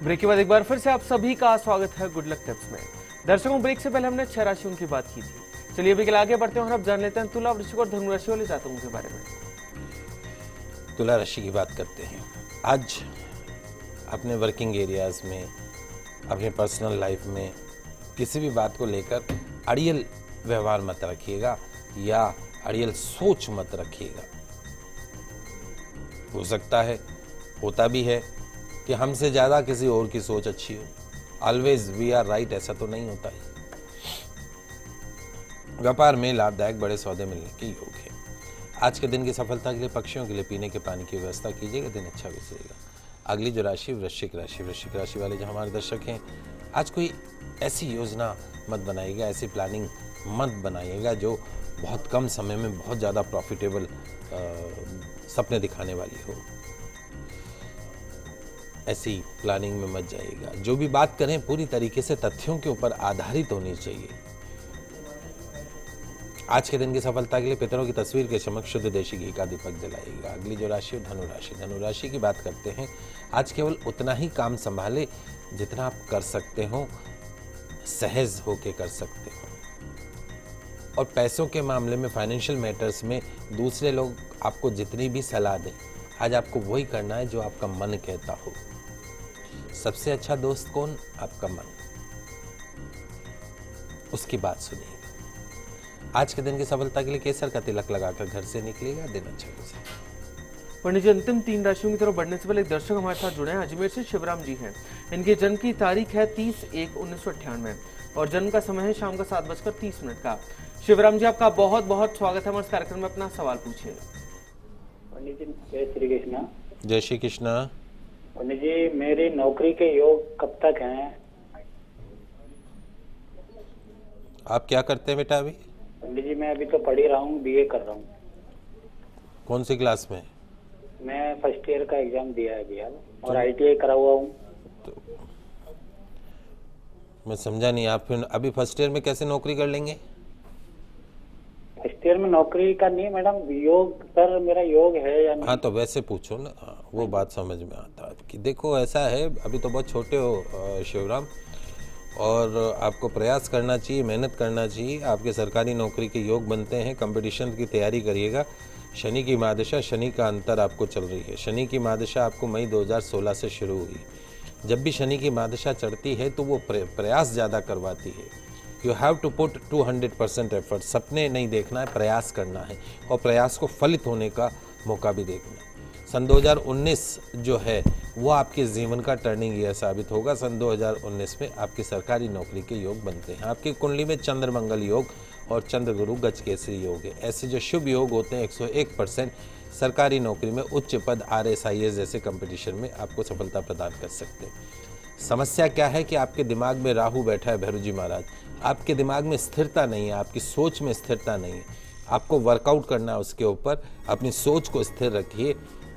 Break के बाद एक बार फिर से आप सभी का स्वागत है गुड लक टिप्स में। दर्शकों, ब्रेक से पहले हमने 6 राशियों की बात की थी। चलिए अभी आगे बढ़ते हैं और अब जान लेते हैं तुला, वृश्चिक और धनु राशि वाले जातकों के बारे में। तुला राशि की बात करते हैं। आज अपने वर्किंग एरियाज में, अपने पर्सनल लाइफ में किसी भी बात को लेकर अड़ियल व्यवहार मत रखिएगा या अड़ियल सोच मत रखिएगा। हो सकता है, होता भी है कि हमसे ज़्यादा किसी और की सोच अच्छी हो। ऑलवेज वी आर राइट, ऐसा तो नहीं होता है। व्यापार में लाभदायक बड़े सौदे मिलने के योग है। आज के दिन की सफलता के लिए पक्षियों के लिए पीने के पानी की व्यवस्था कीजिएगा, दिन अच्छा गुजरेगा। अगली जो राशि वृश्चिक राशि वाले जो हमारे दर्शक हैं, आज कोई ऐसी योजना मत बनाइएगा, ऐसी प्लानिंग मत बनाइएगा जो बहुत कम समय में बहुत ज़्यादा प्रॉफिटेबल सपने दिखाने वाली हो। ऐसी प्लानिंग में मत जाइएगा। जो भी बात करें पूरी तरीके से तथ्यों के ऊपर आधारित होनी चाहिए। आज के दिन की सफलता के लिए पितरों की तस्वीर के समक्ष शुद्ध देशी घी का दीपक जलाइएगा। अगली जो राशि धनु राशि की बात करते हैं। आज केवल उतना ही काम संभाले जितना आप कर सकते हो, सहज होके कर सकते हो। और पैसों के मामले में, फाइनेंशियल मैटर्स में दूसरे लोग आपको जितनी भी सलाह दें, आज आपको वही करना है जो आपका मन कहता हो। सबसे अच्छा दोस्त कौन? आपका मन। उसकी बात सुनिएगा। आज के दिन की सफलता के लिए केसर का तिलक लगाकर घर से निकलेगा, दिन अच्छा गुजरेगा। पंडित जी, अंतिम 3 राशियों की तरफ बढ़ने से पहले एक दर्शक हमारे साथ जुड़े हैं। अजमेर से शिवराम जी हैं। इनके जन्म की तारीख है 30/1/1998 और जन्म का समय है शाम का 7:30 का। शिवराम जी, आपका बहुत बहुत स्वागत है हमारे कार्यक्रम में। अपना सवाल पूछिए। पंडित जी, जय श्री कृष्ण। जय श्री कृष्ण। पंडित जी, मेरी नौकरी के योग कब तक हैं? आप क्या करते हैं बेटा अभी? पंडित जी, मैं अभी तो पढ़ ही रहा हूँ, बीए कर रहा हूँ। कौन सी क्लास में? मैं फर्स्ट ईयर का एग्जाम दिया है अभी हाल, और आईटीआई करा हुआ हूँ। तो मैं समझा नहीं, आप फिर अभी फर्स्ट ईयर में कैसे नौकरी कर लेंगे? फर्स्ट ईयर में नौकरी का नहीं मैडम, योग सर मेरा योग है या नहीं? हाँ, तो वैसे पूछो ना। वो बात समझ में आता है कि देखो ऐसा है, अभी तो बहुत छोटे हो शिवराम, और आपको प्रयास करना चाहिए, मेहनत करना चाहिए। आपके सरकारी नौकरी के योग बनते हैं। कंपटीशन की तैयारी करिएगा। शनि की महादशा, शनि का अंतर आपको चल रही है। शनि की महादशा आपको मई 2016 से शुरू हुई। जब भी शनि की महादशा चढ़ती है तो वो प्रयास ज़्यादा करवाती है। You have to put 200% effort. सपने नहीं देखना है, प्रयास करना है, और प्रयास को फलित होने का मौका भी देखना है। सन 2019 जो है वो आपके जीवन का टर्निंग ईयर साबित होगा। सन 2019 में आपकी सरकारी नौकरी के योग बनते हैं। आपकी कुंडली में चंद्र मंगल योग और चंद्र गुरु गज केसरी योग है। ऐसे जो शुभ योग होते हैं 101% सरकारी नौकरी में, उच्च पद, RSIS जैसे कंपटीशन में आपको सफलता प्रदान कर सकते हैं। समस्या क्या है कि आपके दिमाग में राहु बैठा है। भैरू जी महाराज, आपके दिमाग में स्थिरता नहीं है, आपकी सोच में स्थिरता नहीं है। आपको वर्कआउट करना है उसके ऊपर। अपनी सोच को स्थिर रखिए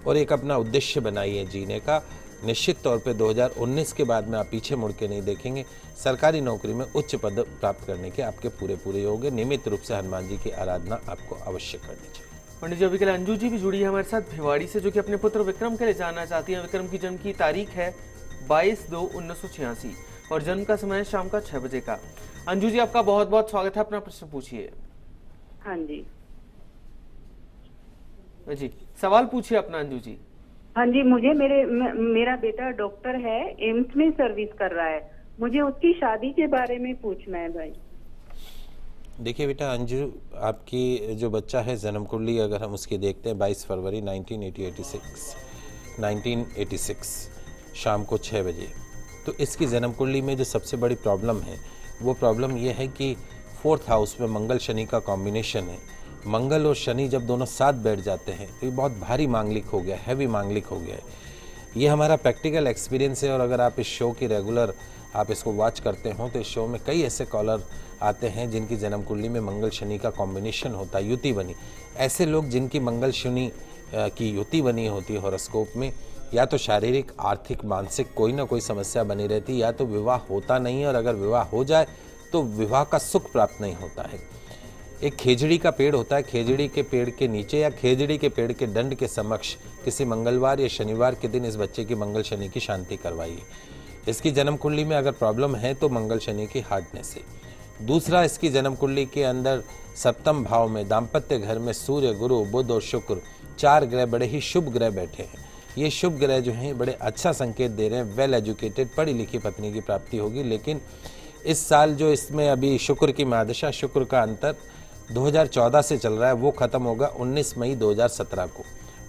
और एक अपना उद्देश्य बनाइए जीने का। निश्चित तौर पे 2019 के बाद में आप पीछे मुड़ के नहीं देखेंगे। सरकारी नौकरी में उच्च पद प्राप्त करने के आपके पूरे योग है। नियमित रूप से हनुमान जी की आराधना आपको अवश्य करनी चाहिए। पंडित जी, अभी के लिए अंजू जी भी जुड़ी है हमारे साथ भिवाड़ी से, जो कि अपने पुत्र विक्रम के लिए जानना चाहती हैं। विक्रम की जन्म की तारीख है 22/2/1986 और जन्म का समय है शाम का 6 बजे का। अंजू जी, आपका बहुत बहुत स्वागत है। अपना प्रश्न पूछिए। हाँ जी जी, सवाल पूछिए अपना अंजू जी। हाँ जी, मुझे मेरा बेटा डॉक्टर है, एम्स में सर्विस कर रहा है। मुझे उसकी शादी के बारे में पूछना है भाई। देखिए बेटा अंजू, आपकी जो बच्चा है जन्म कुंडली अगर हम उसकी देखते हैं 22 फरवरी 1986 शाम को 6 बजे, तो इसकी जन्म कुंडली में जो सबसे बड़ी प्रॉब्लम है वो प्रॉब्लम ये है कि 4th हाउस में मंगल शनि का कॉम्बिनेशन है। मंगल और शनि जब दोनों साथ बैठ जाते हैं तो ये बहुत भारी मांगलिक हो गया, हैवी मांगलिक हो गया है। ये हमारा प्रैक्टिकल एक्सपीरियंस है। और अगर आप इस शो की रेगुलर आप इसको वॉच करते हो तो इस शो में कई ऐसे कॉलर आते हैं जिनकी जन्म कुंडली में मंगल शनि का कॉम्बिनेशन होता है, युति बनी। ऐसे लोग जिनकी मंगल शनि की युति बनी होती है हॉरोस्कोप में, या तो शारीरिक, आर्थिक, मानसिक कोई ना कोई समस्या बनी रहती है, या तो विवाह होता नहीं है, और अगर विवाह हो जाए तो विवाह का सुख प्राप्त नहीं होता है। एक खेजड़ी का पेड़ होता है, खेजड़ी के पेड़ के नीचे या खेजड़ी के पेड़ के दंड के समक्ष किसी मंगलवार या शनिवार के दिन इस बच्चे की मंगल शनि की शांति करवाइए। इसकी जन्म कुंडली में अगर प्रॉब्लम है तो मंगल शनि की हार्डनेस है। दूसरा, इसकी जन्म कुंडली के अंदर सप्तम भाव में दाम्पत्य घर में सूर्य, गुरु, बुध और शुक्र 4 ग्रह बड़े ही शुभ ग्रह बैठे हैं। ये शुभ ग्रह जो हैं बड़े अच्छा संकेत दे रहे हैं। वेल एजुकेटेड, पढ़ी लिखी पत्नी की प्राप्ति होगी। लेकिन इस साल जो इसमें अभी शुक्र की महादशा, शुक्र का अंतर 2014 से चल रहा है, वो खत्म होगा 19 मई 2017 को।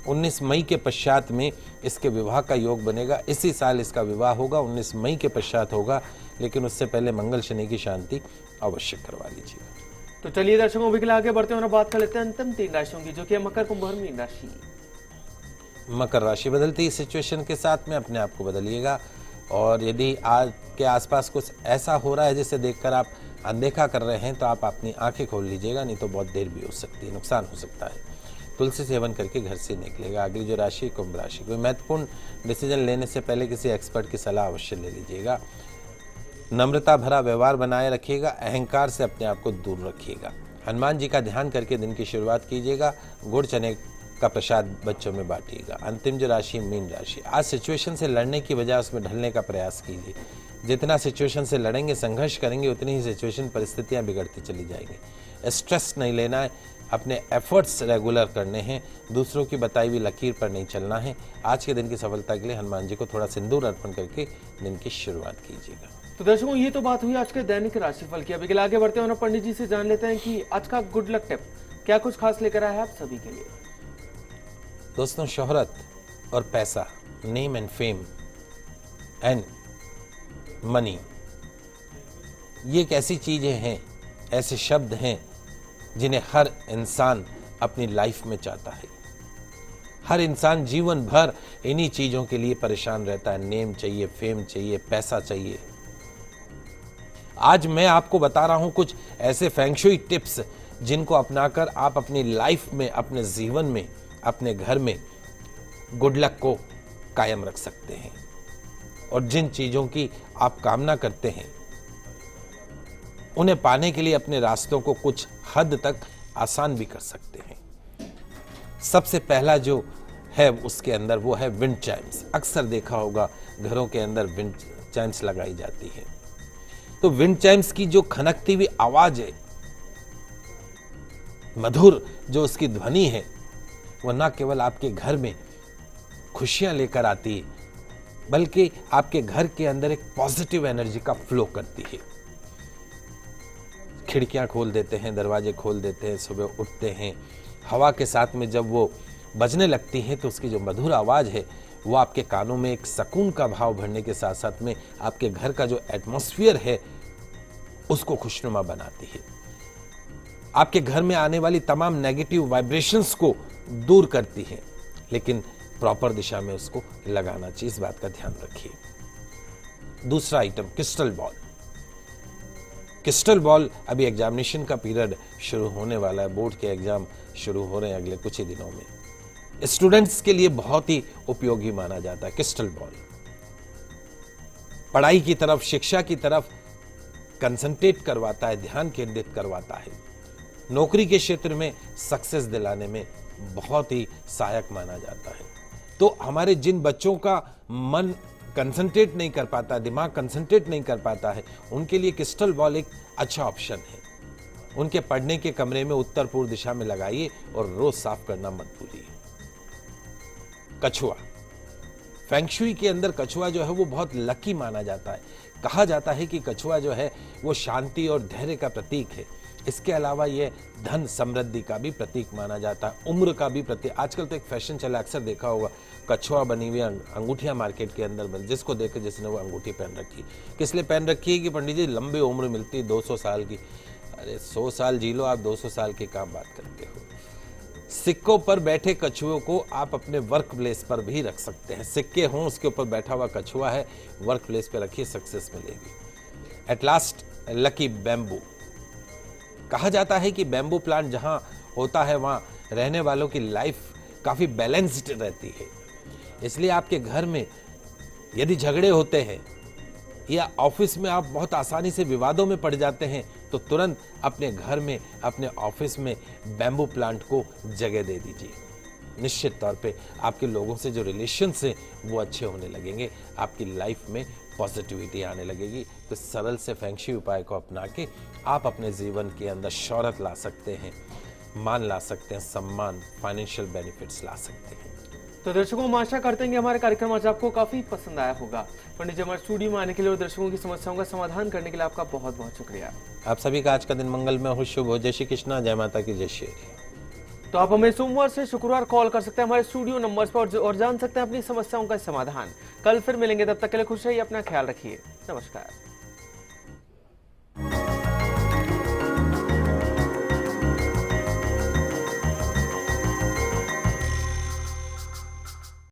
19 मई के पश्चात में इसके विवाह का योग बनेगा। इसी साल इसका विवाह होगा, 19 मई के पश्चात होगा, लेकिन उससे पहले मंगल शनि की शांति अवश्य करवा लीजिएगा। तो चलिए दर्शकों, अभी के लिए आगे बढ़ते हैं और बात कर लेते हैं अंतिम 3 राशियों की, जो कि मकर, कुंभ और मीन राशि। मकर राशि बदलती सिचुएशन के साथ में अपने आप को बदलिएगा। और यदि आज के आसपास कुछ ऐसा हो रहा है जिसे देखकर आप अनदेखा कर रहे हैं, तो आप अपनी आंखें खोल लीजिएगा, नहीं तो बहुत देर भी हो सकती है, नुकसान हो सकता है। तुलसी सेवन करके घर से निकलेगा। अगली जो राशि, कुंभ राशि। कोई महत्वपूर्ण डिसीजन लेने से पहले किसी एक्सपर्ट की सलाह अवश्य ले लीजिएगा। नम्रता भरा व्यवहार बनाए रखिएगा। अहंकार से अपने आप को दूर रखिएगा। हनुमान जी का ध्यान करके दिन की शुरुआत कीजिएगा। गुड़ चने का प्रसाद बच्चों में बांटिएगा। अंतिम जो राशि, मीन राशि। आज सिचुएशन से लड़ने की बजाय उसमें ढलने का प्रयास कीजिए। जितना सिचुएशन से लड़ेंगे, संघर्ष करेंगे, उतनी ही सिचुएशन, परिस्थितियां बिगड़ती चली जाएंगी। स्ट्रेस नहीं लेना है, अपने एफर्ट्स रेगुलर करने हैं, दूसरों की बताई हुई लकीर पर नहीं चलना है। आज के दिन की सफलता के लिए हनुमान जी को थोड़ा सिंदूर अर्पण करके दिन की शुरुआत कीजिएगा। तो दर्शकों, ये तो बात हुई आज के दैनिक राशिफल की। अभी के लिए आगे बढ़ते हैं और पंडित जी से जान लेते हैं कि आज का गुड लक टिप क्या कुछ खास लेकर आया है आप सभी के लिए। दोस्तों, शोहरत और पैसा, name and fame and money, ये एक ऐसी चीजें हैं, ऐसे शब्द हैं जिन्हें हर इंसान अपनी लाइफ में चाहता है। हर इंसान जीवन भर इन्हीं चीजों के लिए परेशान रहता है। नेम चाहिए, फेम चाहिए, पैसा चाहिए। आज मैं आपको बता रहा हूं कुछ ऐसे फेंगशुई टिप्स जिनको अपनाकर आप अपनी लाइफ में, अपने जीवन में, अपने घर में गुड लक को कायम रख सकते हैं। और जिन चीजों की आप कामना करते हैं, उन्हें पाने के लिए अपने रास्तों को कुछ हद तक आसान भी कर सकते हैं। सबसे पहला जो है उसके अंदर वो है विंड चाइम्स। अक्सर देखा होगा घरों के अंदर विंड चाइम्स लगाई जाती है। तो विंड चाइम्स की जो खनकती हुई आवाज है, मधुर जो उसकी ध्वनि है, वो न केवल आपके घर में खुशियां लेकर आती है, बल्कि आपके घर के अंदर एक पॉजिटिव एनर्जी का फ्लो करती है। खिड़कियां खोल देते हैं, दरवाजे खोल देते हैं, सुबह उठते हैं, हवा के साथ में जब वो बजने लगती है तो उसकी जो मधुर आवाज है वो आपके कानों में एक सुकून का भाव भरने के साथ साथ में आपके घर का जो एटमॉस्फेयर है उसको खुशनुमा बनाती है। आपके घर में आने वाली तमाम नेगेटिव वाइब्रेशंस को दूर करती है। लेकिन प्रॉपर दिशा में उसको लगाना चाहिए, इस बात का ध्यान रखिए। दूसरा item, crystal ball. Crystal ball, अभी एग्जामिनेशन का पीरियड शुरू होने वाला है, बोर्ड के एग्जाम शुरू हो रहे हैं अगले कुछ ही दिनों में। स्टूडेंट्स के लिए बहुत ही उपयोगी माना जाता है क्रिस्टल बॉल। पढ़ाई की तरफ, शिक्षा की तरफ कंसंट्रेट करवाता है, ध्यान केंद्रित करवाता है। नौकरी के क्षेत्र में सक्सेस दिलाने में बहुत ही सहायक माना जाता है। तो हमारे जिन बच्चों का मन कंसंट्रेट नहीं कर पाता, दिमाग कंसंट्रेट नहीं कर पाता है, उनके लिए क्रिस्टल बॉल एक अच्छा ऑप्शन है। उनके पढ़ने के कमरे में उत्तर पूर्व दिशा में लगाइए और रोज साफ करना मत भूलिए। कछुआ, फेंगशुई के अंदर कछुआ जो है वो बहुत लकी माना जाता है। कहा जाता है कि कछुआ जो है वो शांति और धैर्य का प्रतीक है। इसके अलावा ये धन समृद्धि का भी प्रतीक माना जाता है, उम्र का भी प्रतीक। आजकल तो एक फैशन चला, अक्सर देखा होगा कछुआ बनी हुई अंगूठियां मार्केट के अंदर बन, जिसको देखे जिसने वो अंगूठी पहन रखी। किस लिए पहन रखी है कि पंडित जी लंबी उम्र मिलती है 200 साल की। अरे 100 साल जी लो, आप 200 साल की काम बात करते हो। सिक्कों पर बैठे कछुओं को आप अपने वर्क प्लेस पर भी रख सकते हैं। सिक्के हों, उसके ऊपर बैठा हुआ कछुआ है, वर्क प्लेस पे रखिए, सक्सेस मिलेगी। At last, lucky bamboo. कहा जाता है कि बैम्बू प्लांट जहां होता है वहां रहने वालों की लाइफ काफी बैलेंस्ड रहती है। इसलिए आपके घर में यदि झगड़े होते हैं या ऑफिस में आप बहुत आसानी से विवादों में पड़ जाते हैं, तो तुरंत अपने घर में, अपने ऑफिस में बैम्बू प्लांट को जगह दे दीजिए। निश्चित तौर पे आपके लोगों से जो रिलेशंस हैं वो अच्छे होने लगेंगे, आपकी लाइफ में पॉजिटिविटी आने लगेगी। तो सरल से फेंगशुई उपाय को अपना के आप अपने जीवन के अंदर शौहरत ला सकते हैं, मान ला सकते हैं, सम्मान, फाइनेंशियल बेनिफिट्स ला सकते हैं। तो दर्शकों, हम आशा करते हैं कि हमारे कार्यक्रम आज आपको काफी पसंद आया होगा। पंडित जी, हमारे स्टूडियो में आने के लिए और दर्शकों की समस्याओं का समाधान करने के लिए आपका बहुत बहुत शुक्रिया। आप सभी का आज का दिन मंगलमय हो, शुभ हो। जय श्री कृष्णा, जय माता की, जय श्री हरि। तो आप हमें सोमवार से शुक्रवार कॉल कर सकते हैं हमारे स्टूडियो नंबर्स पर और जान सकते हैं अपनी समस्याओं का समाधान। कल फिर मिलेंगे, तब तक के लिए खुश रहिए, अपना ख्याल रखिए। नमस्कार।